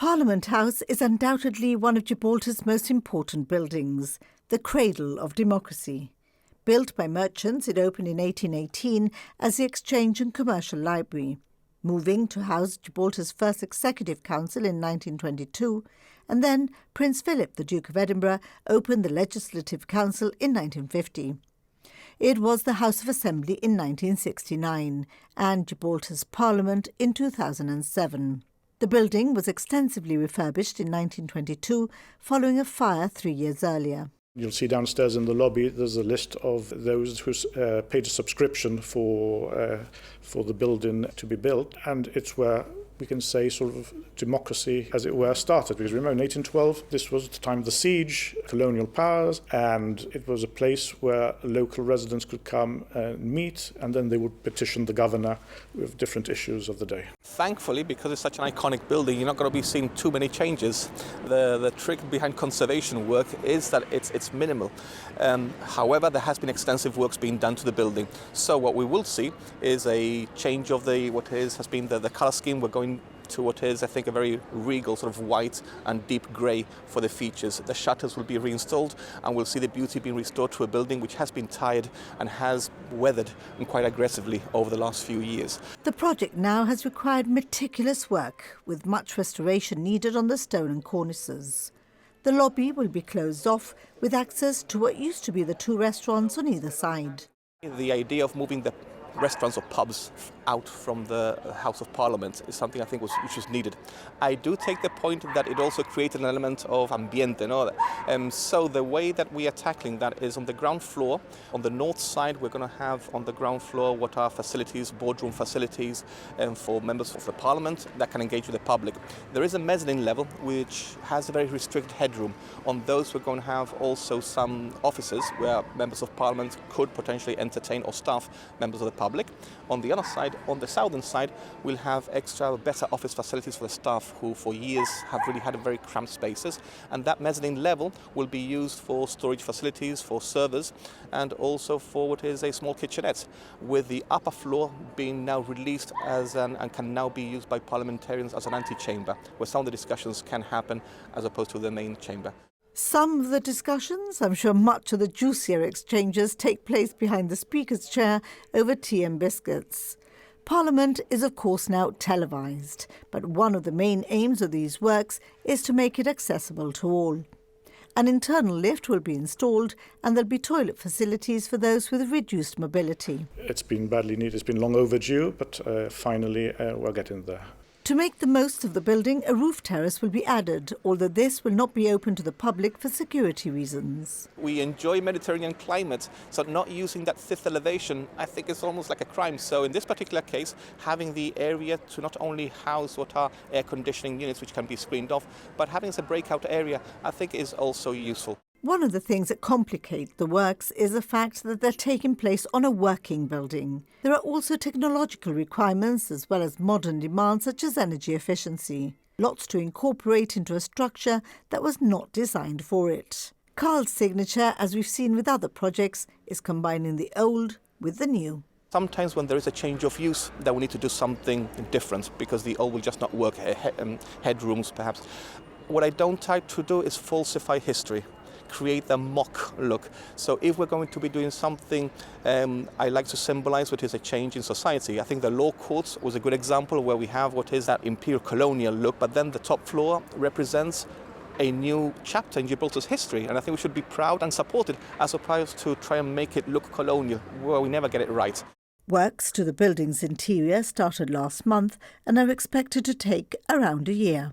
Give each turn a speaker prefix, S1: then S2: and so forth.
S1: Parliament House is undoubtedly one of Gibraltar's most important buildings, the cradle of democracy. Built by merchants, it opened in 1818 as the Exchange and Commercial Library, moving to house Gibraltar's first Executive Council in 1922, and then Prince Philip, the Duke of Edinburgh, opened the Legislative Council in 1950. It was the House of Assembly in 1969 and Gibraltar's Parliament in 2007. The building was extensively refurbished in 1922 following a fire 3 years earlier.
S2: You'll see downstairs in the lobby there's a list of those who paid a subscription for the building to be built, and it's where we can say sort of democracy, as it were, started. Because remember, in 1812, this was the time of the siege, colonial powers, and it was a place where local residents could come and meet, and then they would petition the governor with different issues of the day.
S3: Thankfully, because it's such an iconic building, you're not going to be seeing too many changes. The trick behind conservation work is that it's minimal. However, there has been extensive works being done to the building. So what we will see is a change of the colour scheme. We're going to what is, I think, a very regal sort of white and deep grey for the features. The shutters will be reinstalled, and we'll see the beauty being restored to a building which has been tired and has weathered quite aggressively over the last few years.
S1: The project now has required meticulous work, with much restoration needed on the stone and cornices. The lobby will be closed off, with access to what used to be the two restaurants on either side.
S3: The idea of moving the restaurants or pubs out from the House of Parliament is something I think which was needed. I do take the point that it also created an element of ambiente. So the way that we are tackling that is on the ground floor. On the north side, we're going to have on the ground floor what are facilities, boardroom facilities for members of the Parliament that can engage with the public. There is a mezzanine level which has a very restricted headroom. On those, we're going to have also some offices where members of Parliament could potentially entertain or staff members of the public. On the other side, on the southern side, we'll have better office facilities for the staff who for years have really had very cramped spaces, and that mezzanine level will be used for storage facilities, for servers, and also for what is a small kitchenette, with the upper floor being now released and can now be used by parliamentarians as an antechamber, where some of the discussions can happen as opposed to the main chamber.
S1: Some of the discussions, I'm sure much of the juicier exchanges, take place behind the Speaker's chair over tea and biscuits. Parliament is of course now televised, but one of the main aims of these works is to make it accessible to all. An internal lift will be installed, and there'll be toilet facilities for those with reduced mobility.
S2: It's been badly needed, it's been long overdue, but finally we're getting there.
S1: To make the most of the building, a roof terrace will be added, although this will not be open to the public for security reasons.
S3: We enjoy Mediterranean climate, so not using that fifth elevation, I think, is almost like a crime. So in this particular case, having the area to not only house what are air conditioning units which can be screened off, but having as a breakout area, I think is also useful.
S1: One of the things that complicate the works is the fact that they're taking place on a working building. There are also technological requirements as well as modern demands such as energy efficiency. Lots to incorporate into a structure that was not designed for it. Carl's signature, as we've seen with other projects, is combining the old with the new.
S3: Sometimes when there is a change of use, that we need to do something different because the old will just not work, headrooms perhaps. What I don't like to do is falsify history, create the mock look. So if we're going to be doing something I like to symbolize what is a change in society. I think the law courts was a good example where we have what is that imperial colonial look, but then the top floor represents a new chapter in Gibraltar's history, and I think we should be proud and support it as opposed to try and make it look colonial where we never get it right.
S1: Works to the building's interior started last month and are expected to take around a year.